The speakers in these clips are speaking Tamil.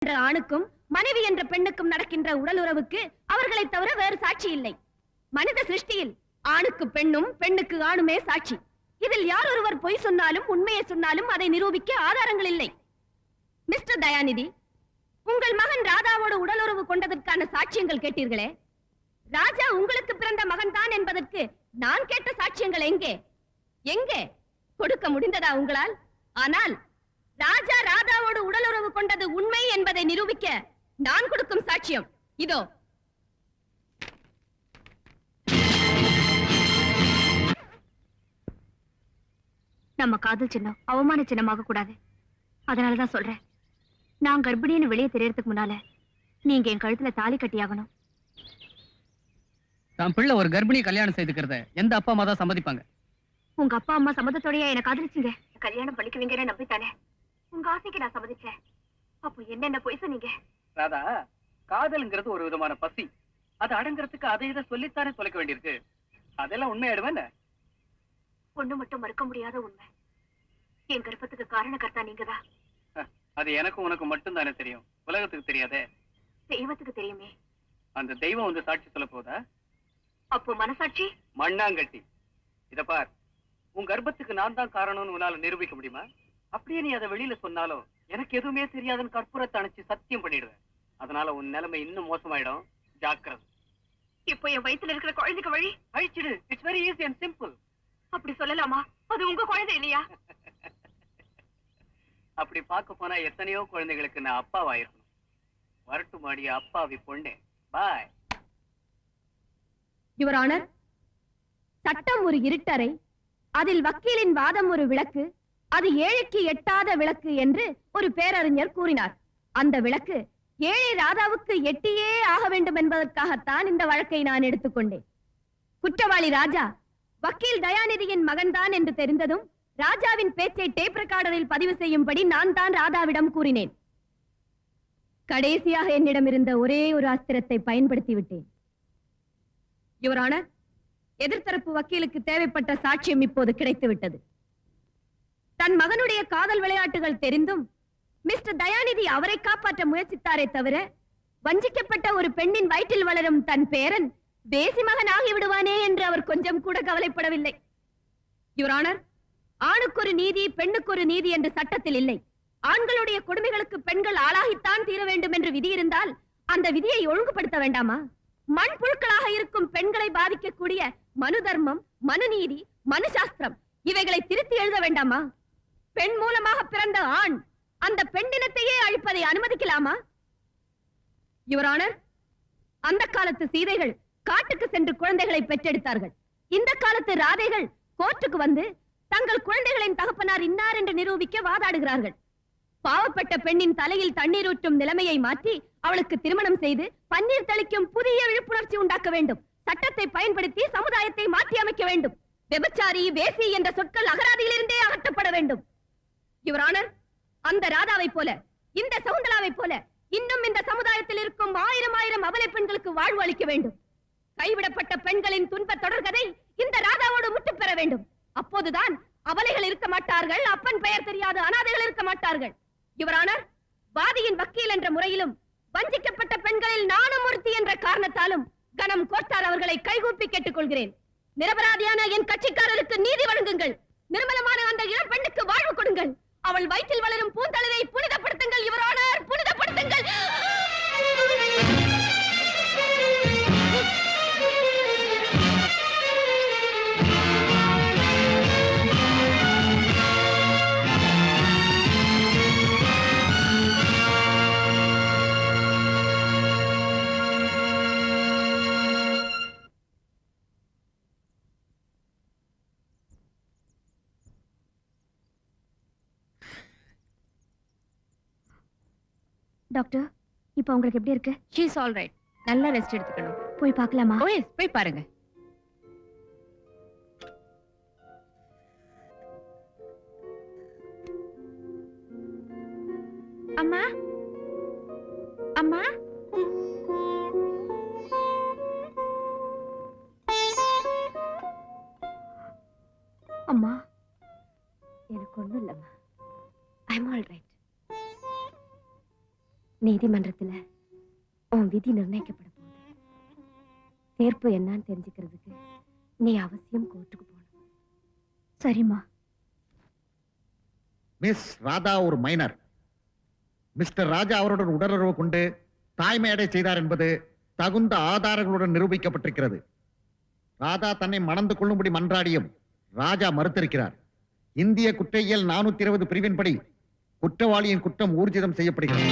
என்ற ஆணுக்கும் மனைவி என்ற பெண்ணுக்கும் நடக்கின்ற உடலுறவுக்கு அவர்களை தவிர வேறு சாட்சி இல்லை. மனித சிருஷ்டியில் ஆணுக்கு பெண்ணும் பெண்ணுக்கு ஆணுமே சாட்சி. இதில் யார் ஒருவர் பொய் சொன்னாலும் உண்மையை சொன்னாலும் அதை நிரூபிக்க ஆதாரங்கள் இல்லை. மிஸ்டர் தயாநிதி, உங்கள் மகன் ராதாவோடு உடலுறவு கொண்டதற்கான சாட்சியங்கள் கேட்டீர்களே, ராஜா உங்களுக்கு பிறந்த மகன் தான் என்பதற்கு நான் கேட்ட சாட்சியங்கள் எங்கே எங்கே கொடுக்க முடிந்ததா உங்களால்? ஆனால் ராஜா ராதாவோடு உடலுறவு கொண்டது உண்மை என்பதை நிரூபிக்க நான் கொடுக்கும் சாட்சியம் இதோ. நம்ம காதல் சின்னம் அவமான சின்னமாக கூடாது. அதனாலதான் சொல்றேன், நான் கர்ப்பிணின்னு வெளியே தெரியறதுக்கு முன்னால நீங்க என் கழுத்துல தாலி கட்டியாகணும். தான் பிள்ளை ஒரு கர்ப்பிணி கல்யாணம் செய்துக்கிறத எந்த அப்பா அம்மா தான் சம்மதிப்பாங்க? உங்க அப்பா அம்மா சம்மதத்தோடய என்ன காதலிச்சீங்க? கல்யாணம் பண்ணிக்குவீங்கன்னு நம்பித்தானே உங்க ஆசைக்கு நான் சம்மதிச்சேன். அப்போ என்னென்ன பொய் சொன்னீங்க? ராதா, காதல்ங்கிறது ஒரு விதமான பசி. அது அடங்குறதுக்கு அதை இதை சொல்லித்தானே தொலைக்க வேண்டியிருக்கு. அதெல்லாம் உண்மையாயிடுவேன். ஒண்ணு மட்டும் மறுக்க முடியாத உண்மை, என் கர்ப்பத்துக்கு காரணக்கர்த்தா நீங்கதான். அது எனக்கும் உனக்கு மட்டும் தானே தெரியும், உலகத்துக்கு தெரியாதே. தெய்வத்துக்கு தெரியுமே. அந்த தெய்வம் வந்து சாட்சி சொல்ல போதா? அப்போ மனசாட்சி மண்ணாங்கட்டி. இத பார், உன் கர்ப்பத்துக்கு நான் தான் காரணம்னு உன்னால நிரூபிக்க முடியுமா? அப்படியே நீ அதை வெளியில சொன்னாலும் எனக்கு எதுவுமே தெரியாதுன்னு கற்பூரத்தை அணைச்சு சத்தியம் பண்ணிடுவேன். அதனால உன் நிலைமை இன்னும் மோசமாயிடும். ஜாக்கிரதை. இப்போ என் வயித்துல இருக்கிற குழந்தைக்கு வழி அழிச்சிடு. It's very easy and simple. அப்படி சொல்லலாமா? அது உங்க குழந்தை இல்லையா? அப்படி பார்க்க போனா எத்தனையோ குழந்தைகளுக்கு நான் அப்பாவாயிருக்கணும். வரட்டு மாடிய அப்பாவி பொண்ணே. பாய். யுவர் ஆனர், சட்டம் ஒரு இருட்டறை, அதில் வக்கீலின் வாதம் ஒரு விளக்கு, அது ஏழைக்கு எட்டாத விளக்கு என்று ஒரு பேரறிஞர் கூறினார். அந்த விளக்கு ஏழை ராதாவுக்கு எட்டியே ஆக வேண்டும் என்பதற்காகத்தான் இந்த வழக்கை நான் எடுத்துக்கொண்டேன். குற்றவாளி ராஜா வக்கீல் தயாநிதியின் மகன்தான் என்று தெரிந்ததும் ராஜாவின் பேச்சை டேப் ரெக்கார்டரில் பதிவு செய்யும்படி நான் தான் ராதாவிடம் கூறினேன். கடைசியாக என்னிடம் இருந்த ஒரே ஒரு அஸ்திரத்தை பயன்படுத்தி விட்டேன். யுவர் ஆனர், எதிர்த்தரப்பு வக்கீலுக்கு தேவைப்பட்ட சாட்சியம் இப்போது கிடைத்துவிட்டது. தன் மகனுடைய காதல் விளையாட்டுகள் தெரிந்தும் மிஸ்டர் தயாநிதி அவரை காப்பாற்ற முயற்சித்தாரே தவிர, வஞ்சிக்கப்பட்ட ஒரு பெண்ணின் வயிற்றில் வளரும் தன் பேரன் தேசி மகன் ஆகிவிடுவானே என்று அவர் கொஞ்சம் கூட கவலைப்படவில்லை. யுவர் ஆனர், ஆணுக்கொரு நீதி பெண்ணுக்கொரு நீதி என்று சட்டத்தில் இல்லை. ஆண்களுடைய கொடுமைகளுக்கு பெண்கள் ஆளாகித்தான் தீர வேண்டும் என்று விதி இருந்தால் அந்த விதியை ஒழுங்குபடுத்த வேண்டாமா? மண்புழுக்களாக இருக்கும் பெண்களை பாதிக்கக்கூடிய மனு தர்மம், மனுநீதி, மனுசாஸ்திரம் இவைகளை திருத்தி எழுத வேண்டாமா? பெண் மூலமாக பிறந்த ஆண் அந்த பெண்ணினத்தையே அழிப்பதை அனுமதிக்கலாமா? யுவர் ஆனர், அந்த காலத்து சீதைகள் காட்டுக்கு சென்று குழந்தைகளை பெற்றெடுத்தார்கள். இந்த காலத்து ராதைகள் கோர்ட்டுக்கு வந்து தங்கள் குழந்தைகளின் தகப்பனார் இன்னார் என்று நிரூபிக்க வாதாடுகிறார்கள். பாவப்பட்ட பெண்ணின் தலையில் தண்ணீர் ஊற்றும் நிலைமையை மாற்றி அவளுக்கு திருமணம் செய்து பன்னீர் தெளிக்கும் புதிய விழிப்புணர்ச்சி உண்டாக்க வேண்டும். சட்டத்தை பயன்படுத்தி சமுதாயத்தை மாற்றி அமைக்க வேண்டும். விபச்சாரி, வேசி என்ற சொற்கள் அகராதியிலிருந்தே அகற்றப்பட வேண்டும். யுவர் ஆனர், அந்த ராதாவை போல, இந்த சகுந்தலாவை போல இன்னும் இந்த சமுதாயத்தில் இருக்கும் ஆயிரம் ஆயிரம் அபலை பெண்களுக்கு வாழ்வு அளிக்க வேண்டும். கைவிடப்பட்ட பெண்களின் துன்ப தொடர்கதை இந்த ராதாவோடு முற்று பெற வேண்டும். அப்போதுதான் அபலைகள் இருக்க மாட்டார்கள், அப்பன் பெயர் தெரியாத அனாதைகள் இருக்க மாட்டார்கள். யுவர் ஆனர், வாதியின் வக்கீல் என்ற முறையிலும் வஞ்சிக்கப்பட்ட பெண்களில் நானும் ஒருத்தி என்ற காரணத்தாலும் கனம் கோட்டார் அவர்களை கைகூப்பி கேட்டுக் கொள்கிறேன். நிரபராதியான என் கட்சிக்காரருக்கு நீதி வழங்குங்கள். நிர்மலமான அந்த இளம் பெண்ணுக்கு வாழ்வு கொடுங்கள். அவள் வயிற்றில் வளரும் பூந்தளிரை புனிதப்படுத்துங்கள். யுவர் ஆனர், புனிதப்படுத்துங்கள். டாக்டர், இப்போ உங்களுக்கு எப்படி இருக்கு? She is all right. நல்லா ரெஸ்ட் எடுத்துக்கணும். போய் பார்க்கலாமா? ஓ எஸ், போய் பாருங்க. அம்மா, அம்மா, அம்மா, எனக்கு ஒண்ணும் இல்லம்மா. ஐ அம் ஆல் ரைட். நீதிமன்றத்துல உன் விதி நிர்ணயிக்கப்பட போகுது. தீர்ப்பு என்னன்னு தெரிஞ்சுக்கிறதுக்கு நீ அவசியம் கோர்ட்டுக்கு போகணும். சரிம்மா. மிஸ் ராதா ஒரு மைனர். மிஸ்டர் ராஜா அவருடன் உடலுறவு கொண்டு தாய்மையடை செய்தார் என்பது தகுந்த ஆதாரங்களுடன் நிரூபிக்கப்பட்டிருக்கிறது. ராதா தன்னை மணந்து கொள்ளும்படி மன்றாடியும் ராஜா மறுத்திருக்கிறார். இந்திய குற்றவியல் 420 பிரிவின்படி குற்றவாளியின் குற்றம் ஊர்ஜிதம் செய்யப்படுகிறது.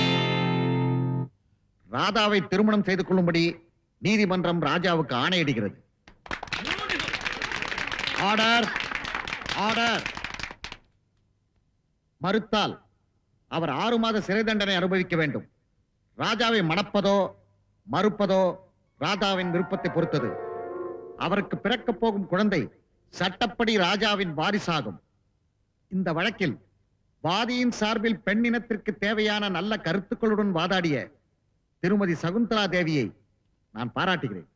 ராதாவை திருமணம் செய்து கொள்ளும்படி நீதிமன்றம் ராஜாவுக்கு ஆணையிடுகிறது. Order, order. மறுத்தால் அவர் 6 மாத சிறை தண்டனை அனுபவிக்க வேண்டும். ராஜாவை மணப்பதோ மறுப்பதோ ராஜாவின் விருப்பத்தை பொறுத்தது. அவருக்கு பிறக்கப் போகும் குழந்தை சட்டப்படி ராஜாவின் வாரிசாகும். இந்த வழக்கில் வாதியின் சார்பில் பெண்ணினத்திற்கு தேவையான நல்ல கருத்துக்களுடன் வாதாடிய திருமதி சகுந்தலா தேவியை நான் பாராட்டுகிறேன்.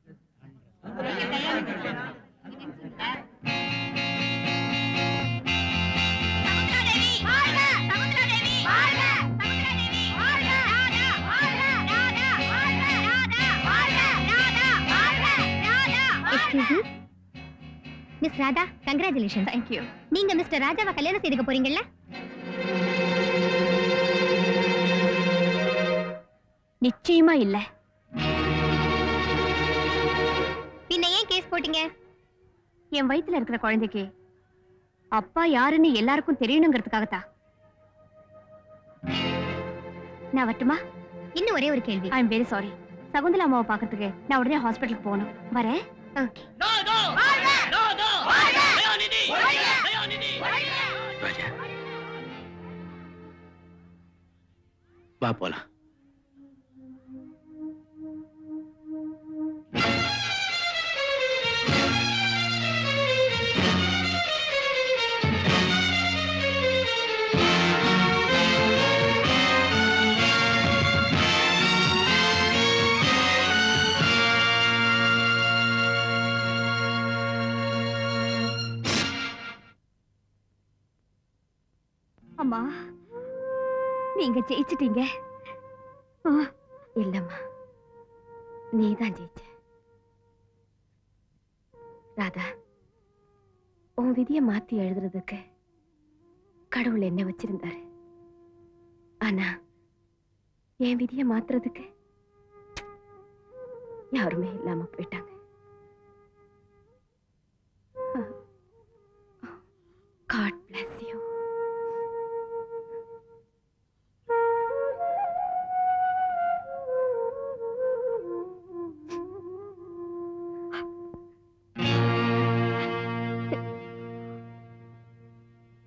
Miss Radha, congratulation. தேங்க்யூ. நீங்க மிஸ்டர் ராஜாவை கல்யாணம் செய்துக்க போறீங்கல்ல? நிச்சயமா இல்ல. பின்ன ஏன் கேஸ் போட்டீங்க? என் வயித்துல இருக்கிற குழந்தைக்கு அப்பா யாருன்னு எல்லாருக்கும் தெரியணுங்கிறதுக்காகத்தான். நான் வரட்டுமா? இன்னும் ஒரே ஒரு கேள்வி. I am very sorry. Shakuntala அம்மாவை பாக்கிறதுக்கு நான் உடனே ஹாஸ்பிட்டலுக்கு போகணும். வரேன். ஓகே. ராஜா, வா போலாம். அம்மா, நீங்க ஜெயிச்சிட்டீங்க. இல்லம்மா, நீதான் ஜெயிச்ச. ராதா, உன் விதிய மாத்தி எழுதுறதுக்கு கடவுள் என்ன வச்சிருந்தாரு. ஆனா என் விதிய மாத்துறதுக்கு யாருமே இல்லாம போயிட்டாங்க. God bless you.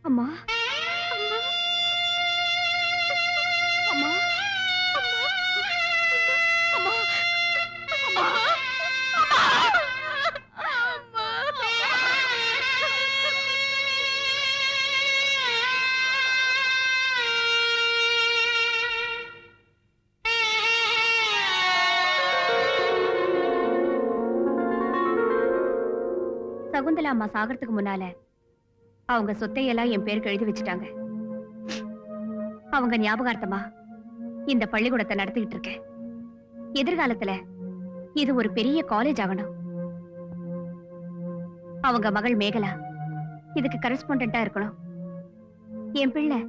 அம்மா, அம்மா, அம்மா, அம்மா, சகுந்தலா அம்மா சாகிறதுக்கு முன்னால அவங்க சொத்தையெல்லாம் என் பேருக்கு எழுதி வச்சுட்டாங்க. அவங்க ஞாபகார்த்தமா இந்த பள்ளிக்கூடத்தை நடத்திக்கிட்டு இருக்கேன். எதிர்காலத்துல இது ஒரு பெரிய காலேஜ் ஆகணும். அவங்க மகள் மேகலா இதுக்கு கரஸ்பாண்டா இருக்கணும். என் பிள்ளை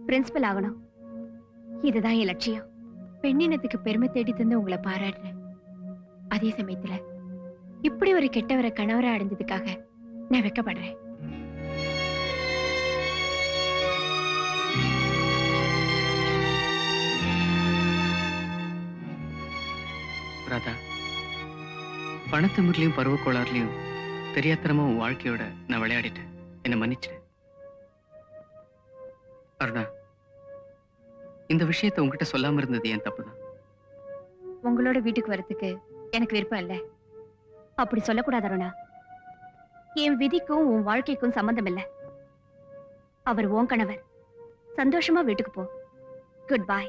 பிரின்சிபல் ஆகணும். இதுதான் என் லட்சியம். பெண்ணினத்துக்கு பெருமை தேடி தந்து உங்களை பாராட்டுறேன். அதே சமயத்துல இப்படி ஒரு கெட்டவரை கணவரை அடைஞ்சதுக்காக நான் வெட்கப்படுறேன். ராதா, பணத்தமிழ்லையும் பருவ கோளாறுலையும் தெரியாத்தனமா உன் வாழ்க்கையோட நான் விளையாடிட்டேன். என்னை மன்னிச்சிடு. அருணா, இந்த விஷயத்தை உங்ககிட்ட சொல்லாம இருந்தது என் தப்புதான். உங்களோட வீட்டுக்கு வரதுக்கு எனக்கு விருப்பம் இல்ல. அப்படி சொல்லக்கூடாது அருணா. என் விதிக்கும் உன் வாழ்க்கைக்கும் சம்பந்தம் இல்ல. அவர் உன் கணவர். சந்தோஷமா வீட்டுக்கு போ. Good bye.